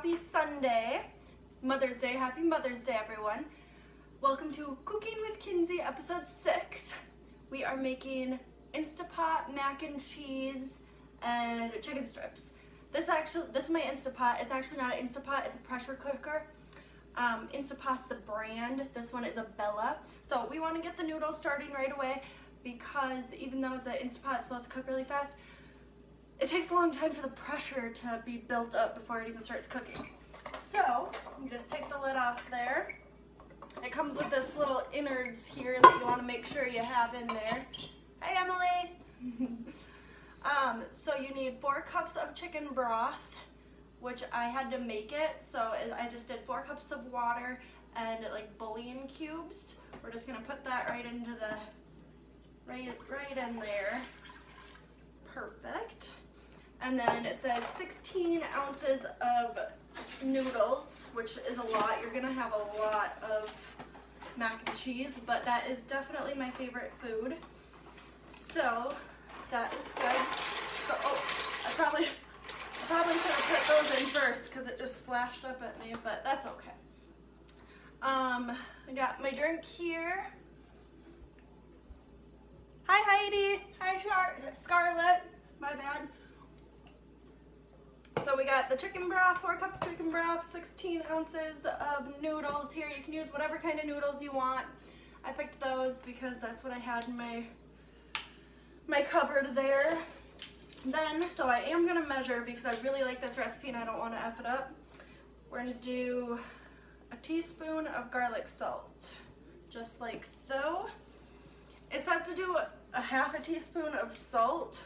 happy Sunday, Mother's Day. Happy Mother's Day, everyone. Welcome to Cooking with Kinsey, episode 6. We are making Instapot mac and cheese and chicken strips. This is my Instapot. It's actually not an Instapot, it's a pressure cooker. Instapot's the brand. This one is a Bella. So we want to get the noodles starting right away because even though it's an Instapot, it's supposed to cook really fast. It takes a long time for the pressure to be built up before it even starts cooking. So you just take the lid off there. It comes with this little innards here that you want to make sure you have in there. Hey, Emily! So you need 4 cups of chicken broth, which I had to make it. So I just did 4 cups of water and like bouillon cubes. We're just gonna put that right into the, right in there. Perfect. And then it says 16 ounces of noodles, which is a lot. You're gonna have a lot of mac and cheese, but that is definitely my favorite food. So that is good. So, I probably should have put those in first because it just splashed up at me, but that's okay. I got my drink here. Hi Heidi. Hi Scarlett. My bad. So we got the chicken broth, 4 cups of chicken broth, 16 ounces of noodles here. You can use whatever kind of noodles you want. I picked those because that's what I had in my cupboard there. Then, so I am gonna measure because I really like this recipe and I don't want to F it up. We're gonna do a teaspoon of garlic salt, just like so. It says to do a half a teaspoon of salt.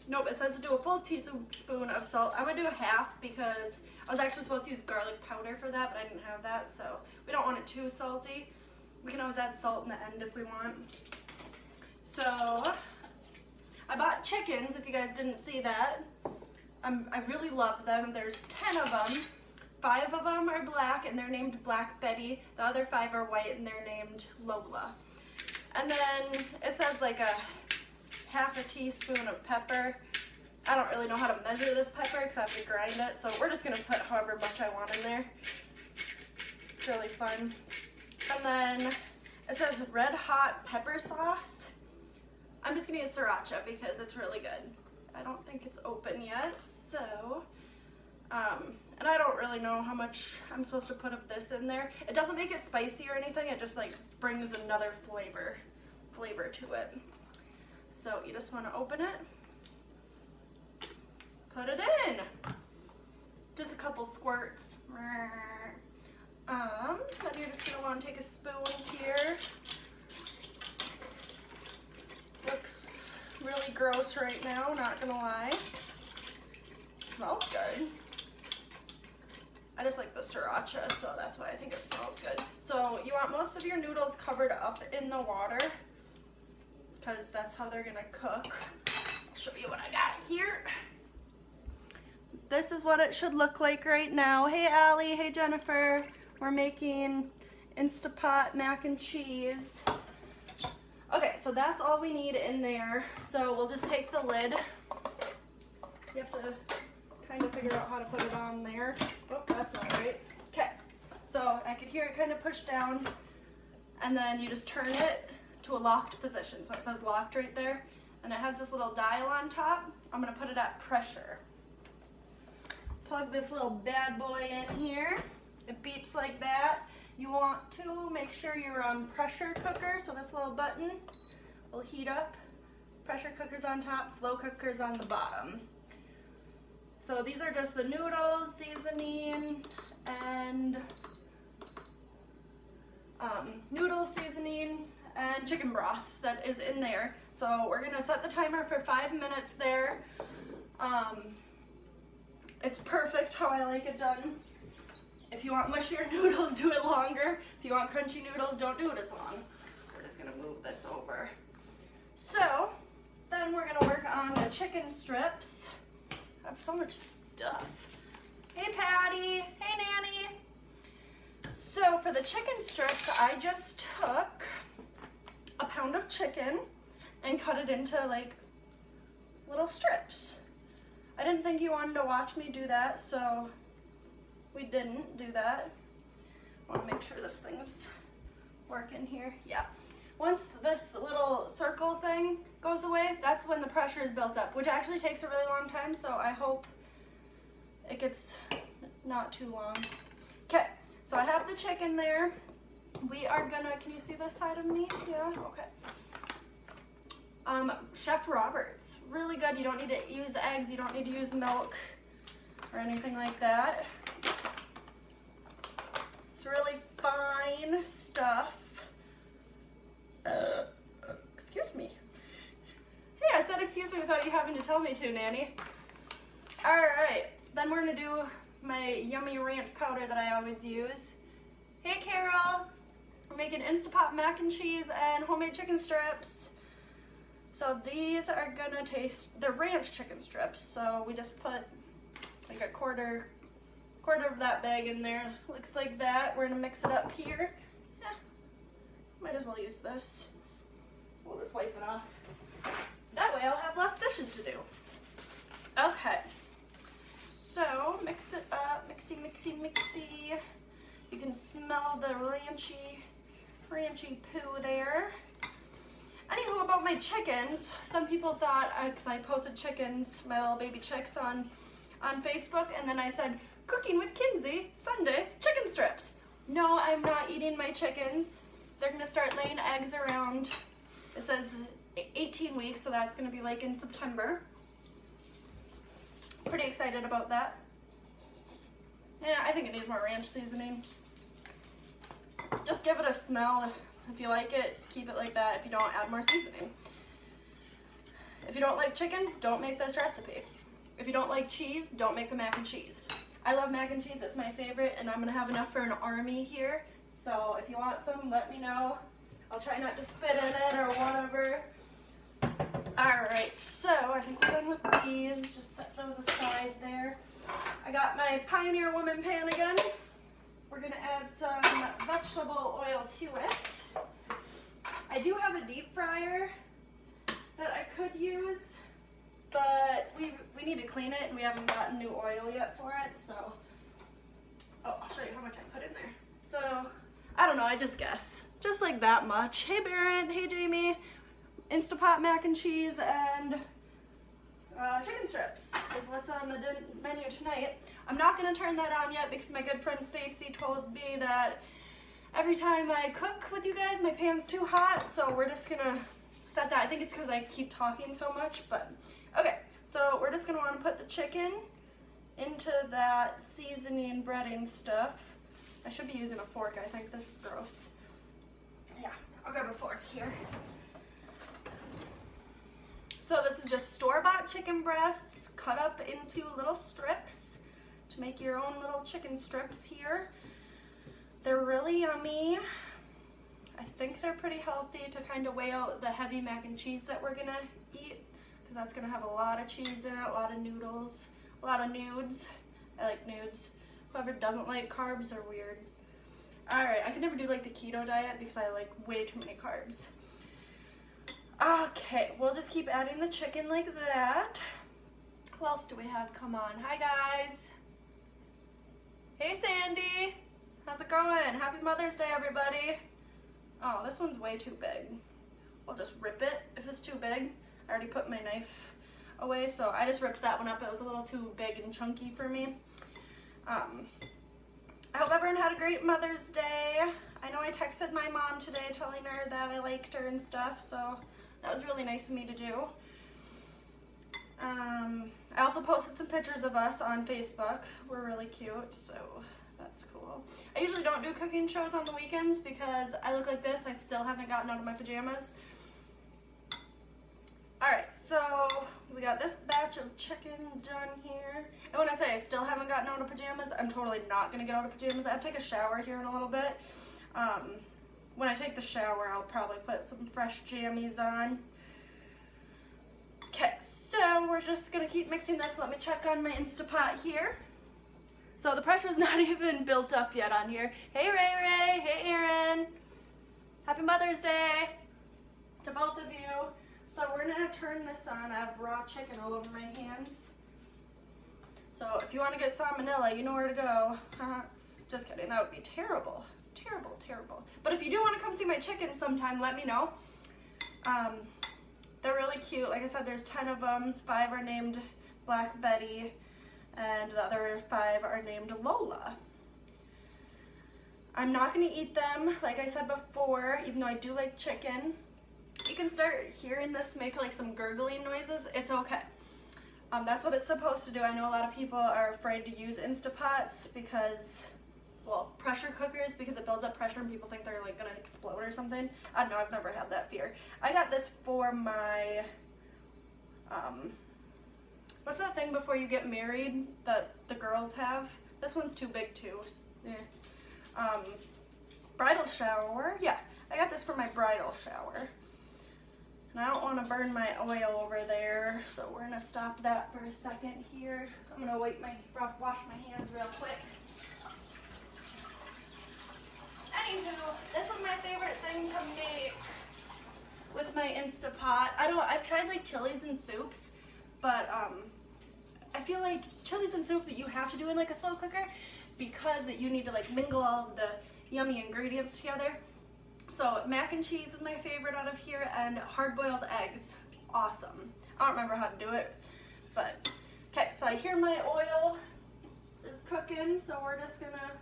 Nope, it says to do a full teaspoon of salt. I'm gonna do a half because I was actually supposed to use garlic powder for that, but I didn't have that, so we don't want it too salty. We can always add salt in the end if we want. So, I bought chickens, if you guys didn't see that. I really love them. There's 10 of them. 5 of them are black, and they're named Black Betty. The other 5 are white, and they're named Lola. And then it says like a half a teaspoon of pepper. I don't really know how to measure this pepper because I have to grind it, so we're just gonna put however much I want in there. It's really fun. And then it says red hot pepper sauce. I'm just gonna use sriracha because it's really good. I don't think it's open yet, so and I don't really know how much I'm supposed to put of this in there. It doesn't make it spicy or anything, it just like brings another flavor to it. So you just want to open it, put it in, just a couple squirts. Then you're just going to want to take a spoon here. Looks really gross right now, not gonna lie. Smells good. I just like the sriracha, so that's why I think it smells good. So you want most of your noodles covered up in the water because that's how they're gonna cook. I'll show you what I got here. This is what it should look like right now. Hey Allie, hey Jennifer. We're making Instapot mac and cheese. Okay, so that's all we need in there. So we'll just take the lid. You have to kind of figure out how to put it on there. Oh, that's not right. Okay, so I could hear it kind of push down, and then you just turn it to a locked position. So it says locked right there, and it has this little dial on top. I'm gonna put it at pressure. Plug this little bad boy in here. It beeps like that. You want to make sure you're on pressure cooker, so this little button will heat up. Pressure cooker's on top, slow cooker's on the bottom. So these are just the noodles, seasoning, and chicken broth that is in there. So we're gonna set the timer for 5 minutes there. It's perfect how I like it done. If you want mushier noodles, do it longer. If you want crunchy noodles, don't do it as long. We're just gonna move this over. So then we're gonna work on the chicken strips. I have so much stuff. Hey Patty, hey Nanny. So for the chicken strips, I just took a pound of chicken and cut it into like little strips. I didn't think you wanted to watch me do that, so we didn't do that. I want to make sure this thing's working here. Yeah. Once this little circle thing goes away, that's when the pressure is built up, which actually takes a really long time, so I hope it gets not too long. Okay, so I have the chicken there. We are gonna, can you see this side of me? Yeah, okay. Chef Roberts, really good. You don't need to use eggs, you don't need to use milk or anything like that. It's really fine stuff. Excuse me. Hey, I said excuse me without you having to tell me to, Nanny. All right, then we're gonna do my yummy ranch powder that I always use. Hey, Carol. We're making Instapot mac and cheese and homemade chicken strips. So these are gonna taste, they're ranch chicken strips. So we just put like a quarter of that bag in there. Looks like that. We're gonna mix it up here. Might as well use this. We'll just wipe it off. That way I'll have less dishes to do. Okay. So mix it up, mixy, mixy, mixy. You can smell the ranchy poo there. Anywho, about my chickens, some people thought, because I posted chickens, my little baby chicks on Facebook, and then I said, cooking with Kinsey, Sunday, chicken strips. No, I'm not eating my chickens. They're gonna start laying eggs around, it says 18 weeks, so that's gonna be like in September. Pretty excited about that. Yeah, I think it needs more ranch seasoning. Just give it a smell. If you like it, keep it like that. If you don't, add more seasoning. If you don't like chicken, don't make this recipe. If you don't like cheese, don't make the mac and cheese. I love mac and cheese, it's my favorite, and I'm gonna have enough for an army here. So if you want some, let me know. I'll try not to spit in it or whatever. All right, so I think we're done with these. Just set those aside there. I got my Pioneer Woman pan again. We're gonna add some vegetable oil to it. I do have a deep fryer that I could use, but we need to clean it and we haven't gotten new oil yet for it, so. Oh, I'll show you how much I put in there. So, I don't know, I just guess. Just like that much. Hey Barrett, hey Jamie. Instapot mac and cheese and chicken strips is what's on the menu tonight. I'm not gonna turn that on yet because my good friend Stacy told me that every time I cook with you guys, my pan's too hot, so we're just gonna set that. I think it's because I keep talking so much, but okay. So we're just gonna wanna put the chicken into that seasoning breading stuff. I should be using a fork, I think. This is gross. Yeah, I'll grab a fork here. So this is just store-bought chicken breasts cut up into little strips to make your own little chicken strips here. They're really yummy. I think they're pretty healthy to kind of weigh out the heavy mac and cheese that we're gonna eat, because that's gonna have a lot of cheese in it, a lot of noodles, a lot of nudes. I like nudes. Whoever doesn't like carbs are weird. All right, I can never do like the keto diet because I like way too many carbs. Okay, we'll just keep adding the chicken like that. Who else do we have? Come on. Hi, guys. Hey, Sandy. How's it going? Happy Mother's Day, everybody. Oh, this one's way too big. I'll just rip it if it's too big. I already put my knife away, so I just ripped that one up. It was a little too big and chunky for me. I hope everyone had a great Mother's Day. I know I texted my mom today telling her that I liked her and stuff, so that was really nice of me to do. I also posted some pictures of us on Facebook. We're really cute, so that's cool. I usually don't do cooking shows on the weekends because I look like this. I still haven't gotten out of my pajamas. Alright, so we got this batch of chicken done here. And when I say I still haven't gotten out of pajamas, I'm totally not going to get out of pajamas. I have to take a shower here in a little bit. When I take the shower, I'll probably put some fresh jammies on. Okay, so we're just going to keep mixing this. Let me check on my Instapot here. So the pressure's not even built up yet on here. Hey Ray Ray, hey Erin. Happy Mother's Day to both of you. So we're gonna turn this on. I have raw chicken all over my hands. So if you want to get salmonella, you know where to go. Just kidding, that would be terrible. Terrible, terrible. But if you do want to come see my chickens sometime, let me know. They're really cute. Like I said, there's 10 of them. 5 are named Black Betty, and the other 5 are named Lola. I'm not going to eat them, like I said before, even though I do like chicken. You can start hearing this make like some gurgling noises. It's okay. That's what it's supposed to do. I know a lot of people are afraid to use Instapots because, well, pressure cookers, because it builds up pressure and people think they're like gonna explode or something. I don't know, I've never had that fear. I got this for my, what's that thing before you get married that the girls have? This one's too big too. Yeah. Bridal shower. Yeah, I got this for my bridal shower. And I don't want to burn my oil over there, so we're gonna stop that for a second here. I'm gonna wash my hands real quick. Anywho, this is my favorite thing to make with my Instapot. I've tried like chilies and soups, but I feel like chilies and soup you have to do in like a slow cooker because you need to like mingle all of the yummy ingredients together. So mac and cheese is my favorite out of here, and hard-boiled eggs, awesome. I don't remember how to do it, but okay. So I hear my oil is cooking, so we're just gonna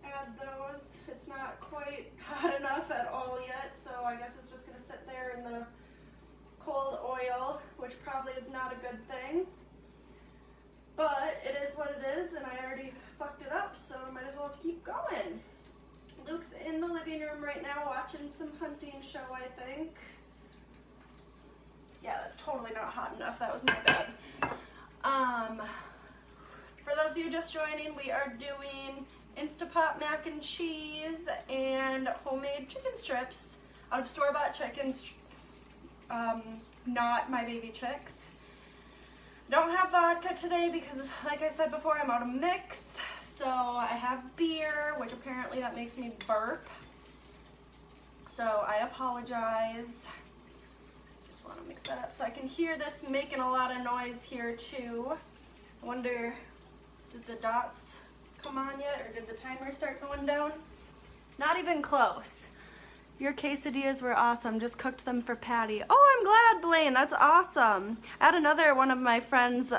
add those. It's not quite hot enough at all yet, so I guess it's just gonna sit there in the cold oil, which probably is not a good thing. But it is what it is, and I already fucked it up, so I might as well keep going. Luke's in the living room right now watching some hunting show, I think. Yeah, that's totally not hot enough. That was my bad. For those of you just joining, we are doing Instapot mac and cheese and homemade chicken strips out of store-bought chickens, not my baby chicks. Don't have vodka today because, like I said before, I'm out of mix. So I have beer, which apparently that makes me burp. So I apologize. Just want to mix that up so I can hear this making a lot of noise here too. I wonder, did the dots come on yet, or did the timer start going down? Not even close. Your quesadillas were awesome. Just cooked them for Patty. Oh, I'm glad, Blaine. That's awesome. I had another one of my friends,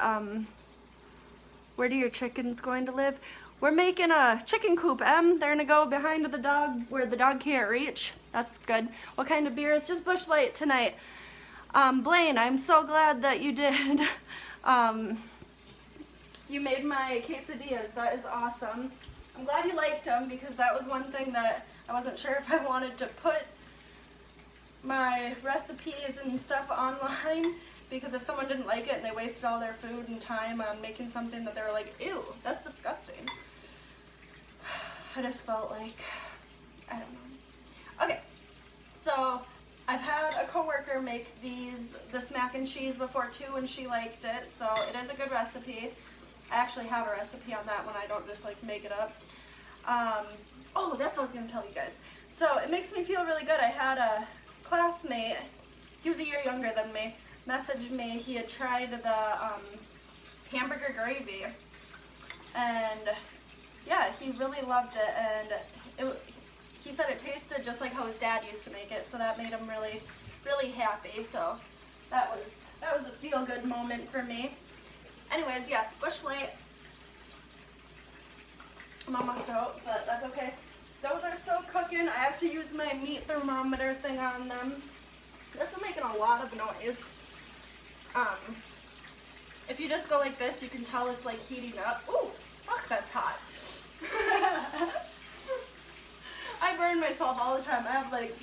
where do your chickens going to live? We're making a chicken coop, They're gonna go behind the dog where the dog can't reach. That's good. What kind of beer? It's just Busch Light tonight. Blaine, I'm so glad that you did. You made my quesadillas. That is awesome. I'm glad you liked them because that was one thing that I wasn't sure if I wanted to put my recipes and stuff online, because if someone didn't like it and they wasted all their food and time on making something that they were like, ew, that's disgusting. I just felt like, I don't know. Okay, so I've had a coworker make this mac and cheese before too, and she liked it, so it is a good recipe. I actually have a recipe on that one. I don't just like make it up. Oh, that's what I was gonna tell you guys. So it makes me feel really good. I had a classmate, he was a year younger than me, messaged me. He had tried the hamburger gravy, and yeah, he really loved it, and he said it tasted just like how his dad used to make it, so that made him really, really happy. So that was a feel-good moment for me. Anyways, yes, Busch Light. I'm almost out, but that's okay. Those are still cooking. I have to use my meat thermometer thing on them. This is making a lot of noise. If you just go like this, you can tell it's like heating up. Ooh, fuck, that's hot. I burn myself all the time. I have like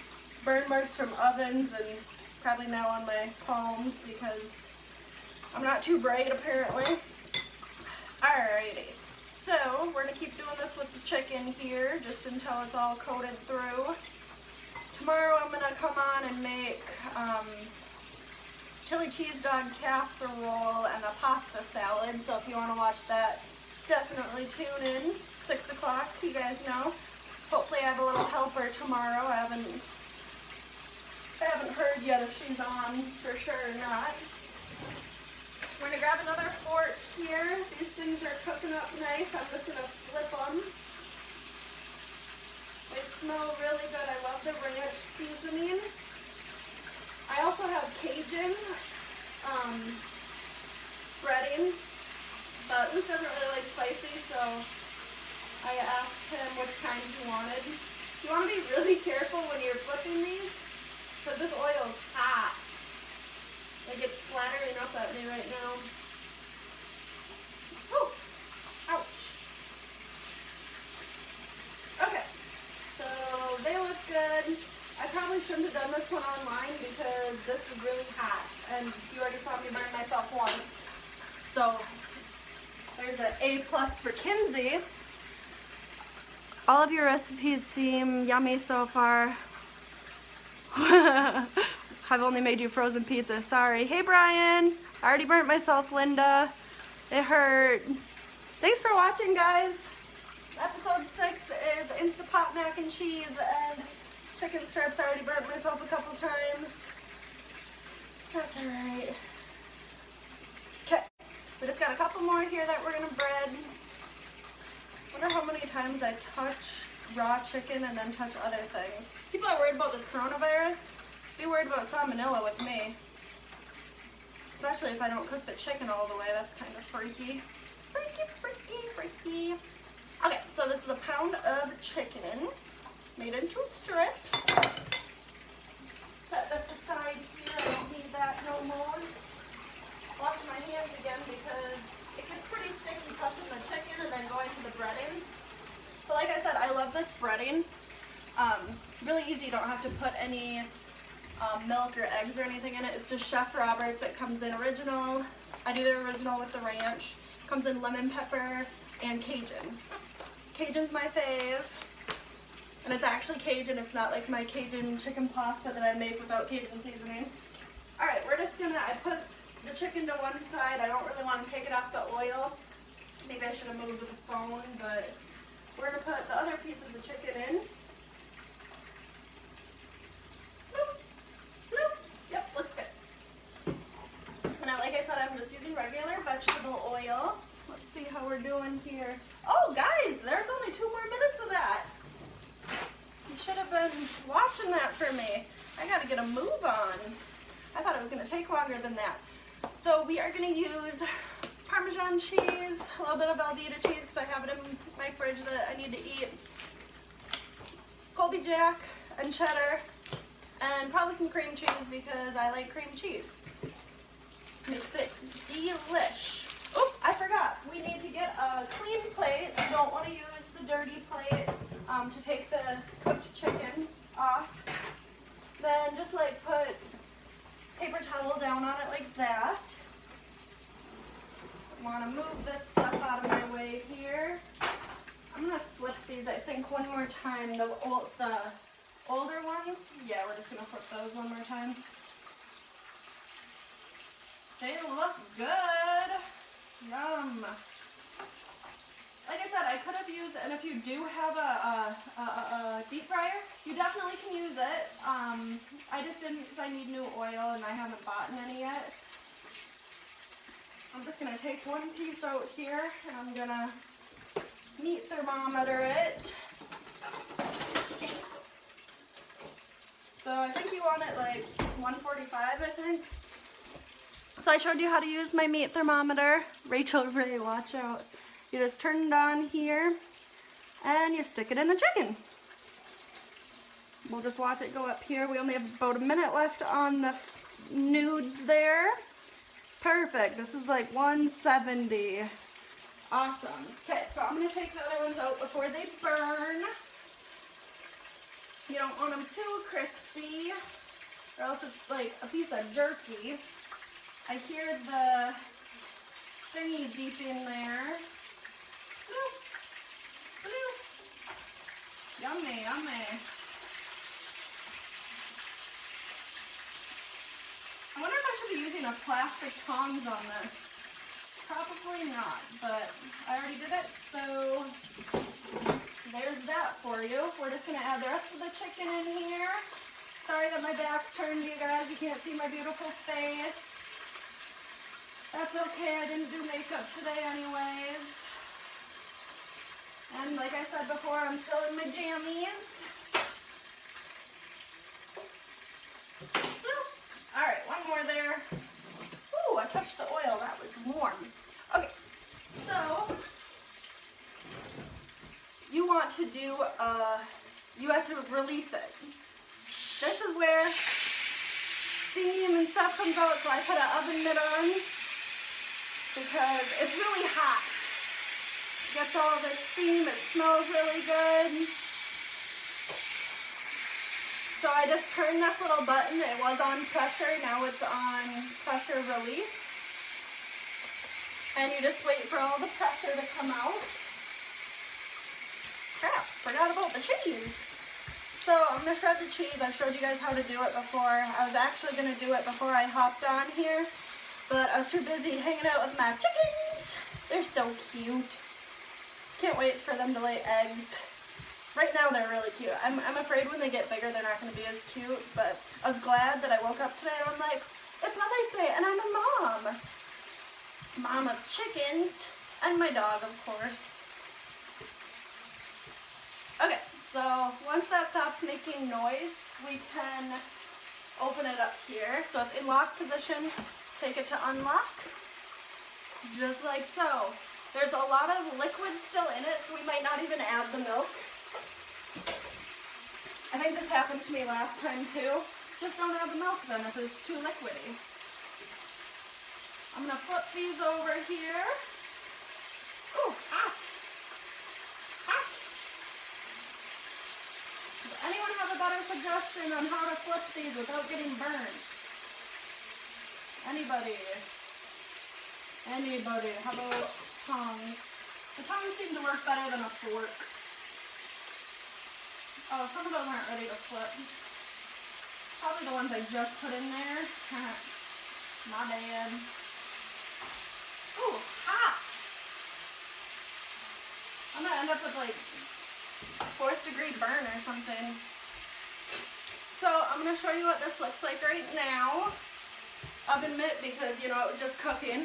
burn marks from ovens and probably now on my palms because I'm not too bright apparently. Alrighty, so we're gonna keep doing this with the chicken here just until it's all coated through. Tomorrow I'm gonna come on and make chili cheese dog casserole and a pasta salad. So if you want to watch that, definitely tune in. 6 o'clock, you guys know. Hopefully I have a little helper tomorrow. I haven't heard yet if she's on for sure or not. We're gonna grab another fork here. These things are cooking up nice. I'm just gonna flip them. They smell really good. I love the ranch seasoning. I also have Cajun breading, but Luke doesn't really like spicy, so I asked him which kind he wanted. You want to be really careful when you're flipping these, because this oil is hot. Like, it's splattering up at me right now. Oh, ouch. Okay, so they look good. I probably shouldn't have done this one online because this is really hot, and you already saw me burn myself once. So there's an A+ for Kinsey. All of your recipes seem yummy so far. I've only made you frozen pizza, sorry. Hey Brian, I already burnt myself, Linda. It hurt. Thanks for watching, guys. Episode 6 is Instapot mac and cheese and chicken strips. I already burnt myself a couple times. That's alright. Okay, we just got a couple more here that we're gonna bread. Wonder how many times I touch raw chicken and then touch other things. People are worried about this coronavirus. Be worried about salmonella with me. Especially if I don't cook the chicken all the way. That's kind of freaky. Freaky. Okay, so this is a pound of chicken made into strips. Set this aside here. I don't need that no more. Wash my hands again because it gets pretty sticky touching the chicken and then going to the breading. But like I said, I love this breading. Really easy. You don't have to put any milk or eggs or anything in it. It's just Chef Roberts. It comes in original. I do the original with the ranch. Comes in lemon pepper and Cajun. Cajun's my fave. And it's actually Cajun. It's not like my Cajun chicken pasta that I make without Cajun seasoning. Alright, we're just gonna, I put the chicken to one side. I don't really want to take it off the oil. Maybe I should have moved with the phone, but we're gonna put the other pieces of chicken in. Yep, looks good. Now, like I said, I'm just using regular vegetable oil. Let's see how we're doing here. Oh, guys, there's only 2 more minutes of that. You should have been watching that for me. I gotta get a move on. I thought it was gonna take longer than that. So we are gonna use Parmesan cheese, a little bit of Velveeta cheese because I have it in my fridge that I need to eat. Colby Jack and cheddar. And probably some cream cheese because I like cream cheese. Makes it delish. Oh, I forgot. We need to get a clean plate. You don't want to use the dirty plate to take the cooked chicken off. Then just like put paper towel down on it like that. I want to move this stuff out of my way here. I'm going to flip these, I think, one more time. The older ones, yeah, we're just going to flip those one more time. They look good. Yum. Like I said, I could have used, and if you do have a deep fryer, you definitely can use it. I just didn't because I need new oil and I haven't bought any yet. I'm just going to take one piece out here and I'm going to meat thermometer it. So I think you want it like 145, I think. So I showed you how to use my meat thermometer. Rachel Ray, watch out. You just turn it on here and you stick it in the chicken. We'll just watch it go up here. We only have about a minute left on the nudes there. Perfect. This is like 170. Awesome. Okay, so I'm going to take the other ones out before they burn. You don't want them too crispy or else it's like a piece of jerky. I hear the thingy beeping there. Bloop, bloop. Yummy, yummy. I wonder if I should be using a plastic tongs on this. Probably not, but I already did it, so there's that for you. We're just going to add the rest of the chicken in here. Sorry that my back's turned, you guys. You can't see my beautiful face. That's okay, I didn't do makeup today anyways. And like I said before, I'm still in my jammies. Alright, one more there. Ooh, I touched the oil, that was warm. Okay, so you want to do, you have to release it. This is where steam and stuff comes out, so I put an oven mitt on because it's really hot. It gets all of this steam, it smells really good. So I just turned this little button. It was on pressure, now it's on pressure release. And you just wait for all the pressure to come out. Crap, forgot about the cheese. So I'm gonna shred the cheese. I showed you guys how to do it before. I was actually gonna do it before I hopped on here, but I was too busy hanging out with my chickens. They're so cute. Can't wait for them to lay eggs. Right now they're really cute. I'm afraid when they get bigger they're not going to be as cute, but I was glad that I woke up today and I'm like, it's Mother's Day and I'm a mom. Mom of chickens and my dog, of course. Okay, so once that stops making noise, we can open it up here. So it's in lock position. Take it to unlock, just like so. There's a lot of liquid still in it, so we might not even add the milk. I think this happened to me last time too. Just don't add the milk then if it's too liquidy. I'm gonna flip these over here. Ooh, hot. Hot. Does anyone have a better suggestion on how to flip these without getting burnt? Anybody? Anybody? How about tongs? The tongs seem to work better than a fork. Oh, some of those aren't ready to flip. Probably the ones I just put in there. My bad. Ooh, hot! I'm gonna end up with like 4th degree burn or something. So I'm gonna show you what this looks like right now. Oven mitt because, you know, it was just cooking.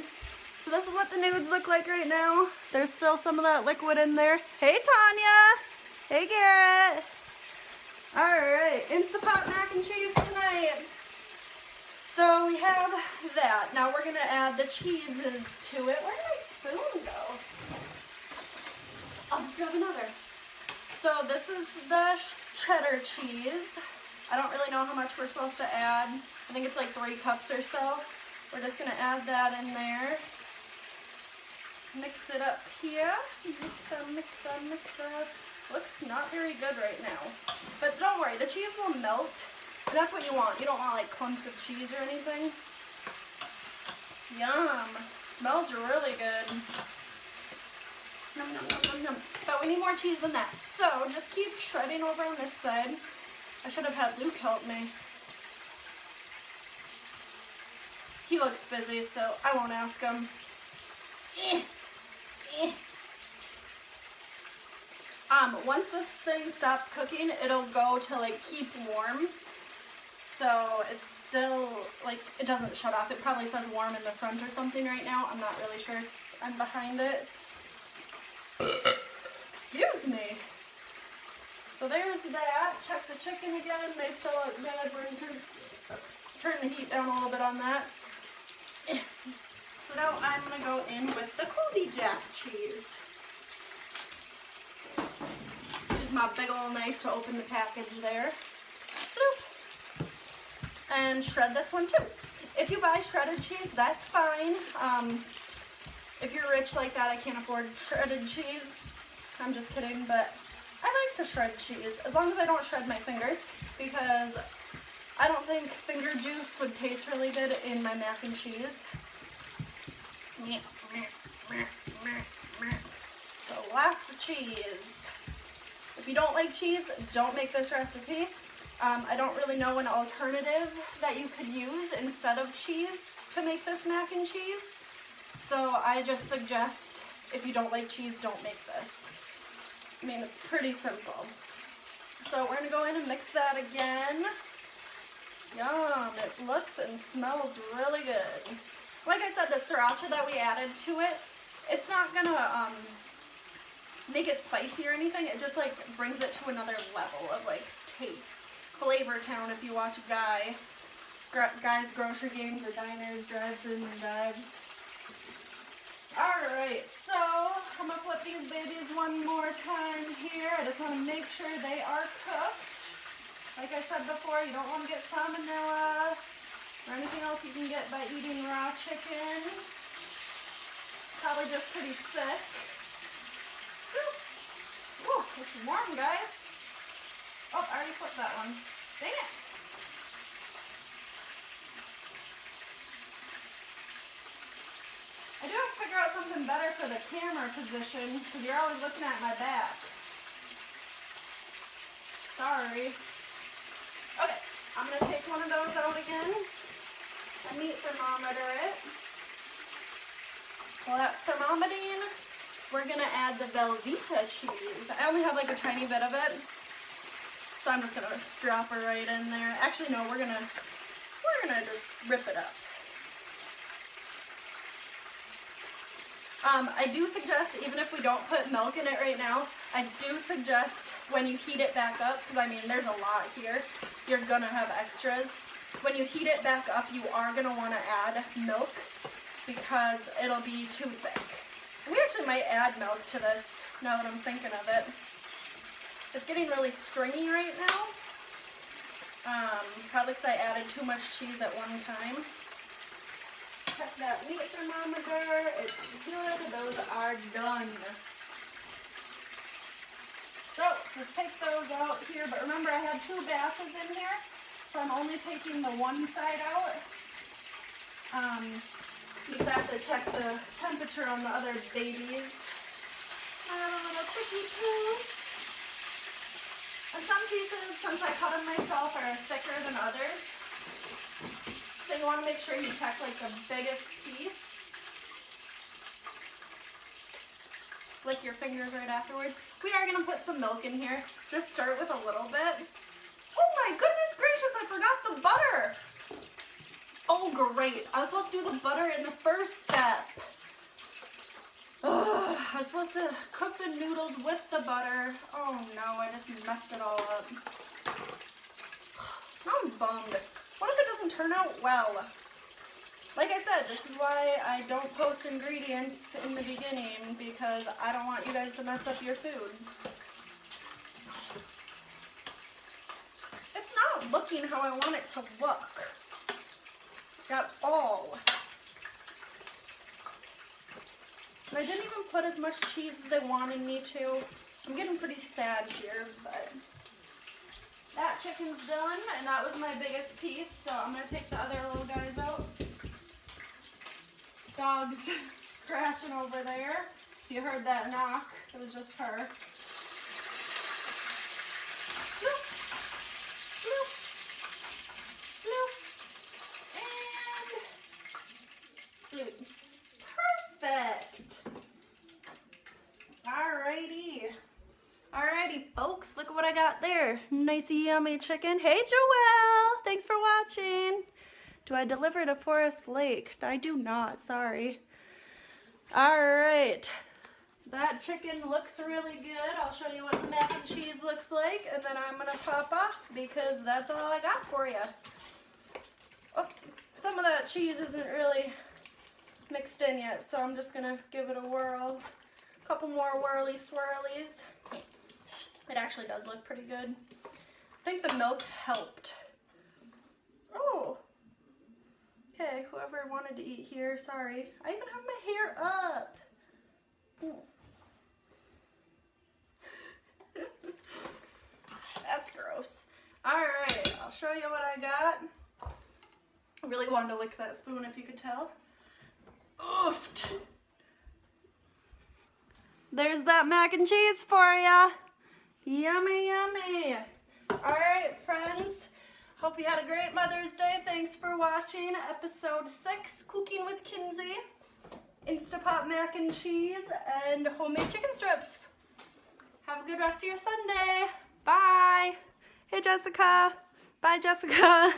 So this is what the nudes look like right now. There's still some of that liquid in there. Hey Tanya! Hey Garrett! Alright, Instapot mac and cheese tonight. So we have that. Now we're going to add the cheeses to it. Where did my spoon go? I'll just grab another. So this is the cheddar cheese. I don't really know how much we're supposed to add. I think it's like 3 cups or so. We're just going to add that in there. Mix it up here. Mix up, mix up, mix up. Looks not very good right now. But don't worry, the cheese will melt. And that's what you want. You don't want like clumps of cheese or anything. Yum. Smells really good. Yum, yum, yum, yum, yum. But we need more cheese than that. So just keep shredding over on this side. I should have had Luke help me. He looks busy, so I won't ask him. Once this thing stops cooking, it'll go to like keep warm. So it's still like, it doesn't shut off. It probably says warm in the front or something right now. I'm not really sure. I'm behind it. Excuse me. So there's that. Check the chicken again. They still look good. We're going to turn the heat down a little bit on that. So now I'm going to go in with the Colby Jack cheese. Use my big old knife to open the package there. Bloop. And shred this one too. If you buy shredded cheese, that's fine. If you're rich like that, I can't afford shredded cheese. I'm just kidding, but I like to shred cheese, as long as I don't shred my fingers, because I don't think finger juice would taste really good in my mac and cheese. So lots of cheese. If you don't like cheese, don't make this recipe. I don't really know an alternative that you could use instead of cheese to make this mac and cheese. So I just suggest, if you don't like cheese, don't make this. I mean, it's pretty simple. So we're going to go in and mix that again. Yum, it looks and smells really good. Like I said, the sriracha that we added to it, it's not gonna make it spicy or anything. It just like brings it to another level of like taste. Flavor Town, if you watch Guy's Grocery Games or Diners, Drives-In and Dives. Alright, so I'm gonna flip these babies one more time here. I just want to make sure they are cooked. Like I said before, you don't want to get salmonella or anything else you can get by eating raw chicken. Probably just pretty sick. Ooh, it's warm, guys. Oh, I already flipped that one. Dang it. I do have to figure out something better for the camera position because you're always looking at my back. Sorry. Okay, I'm going to take one of those out again. I meat thermometer it. While that's thermometering, we're going to add the Velveeta cheese. I only have like a tiny bit of it, so I'm just going to drop her right in there. Actually, no, we're gonna just rip it up. I do suggest, even if we don't put milk in it right now, I do suggest when you heat it back up, because I mean there's a lot here, you're going to have extras. When you heat it back up, you are going to want to add milk because it'll be too thick. We actually might add milk to this now that I'm thinking of it. It's getting really stringy right now. Probably because I added too much cheese at one time. Check that meat thermometer. It's good. Those are done. So just take those out here. But remember, I have 2 batches in here, so I'm only taking the one side out. You just have to check the temperature on the other babies. Little chicky poos. And some pieces, since I cut them myself, are thicker than others. So you want to make sure you check like the biggest piece. Lick your fingers right afterwards. We are going to put some milk in here. Just start with a little bit. Oh my goodness gracious, I forgot the butter. Oh great, I was supposed to do the butter in the first step. Ugh, I was supposed to cook the noodles with the butter. Oh no, I just messed it all up. Now I'm bummed. What if it doesn't turn out well? Like I said, this is why I don't post ingredients in the beginning, because I don't want you guys to mess up your food. It's not looking how I want it to look at all. And I didn't even put as much cheese as they wanted me to. I'm getting pretty sad here, but that chicken's done, and that was my biggest piece, so I'm going to take the other little guys out. Dog's scratching over there. If you heard that knock, it was just her. Bloop. Bloop. Bloop. And bloop. Perfect. Alrighty. Alrighty, folks, look at what I got there. Nice yummy chicken. Hey, Joelle, thanks for watching. Do I deliver to Forest Lake? I do not, sorry. Alright, that chicken looks really good. I'll show you what the mac and cheese looks like, and then I'm gonna pop off because that's all I got for you. Oh, some of that cheese isn't really mixed in yet, so I'm just gonna give it a whirl. A couple more whirly swirlies. It actually does look pretty good. I think the milk helped. Oh. Okay, whoever wanted to eat here, sorry. I even have my hair up. That's gross. Alright, I'll show you what I got. I really wanted to lick that spoon if you could tell. Oofed. There's that mac and cheese for ya. Yummy, yummy. Alright, friends. Hope you had a great Mother's Day. Thanks for watching episode 6, Cooking with Kinsey. Instapot mac and cheese and homemade chicken strips. Have a good rest of your Sunday. Bye. Hey, Jessica. Bye, Jessica.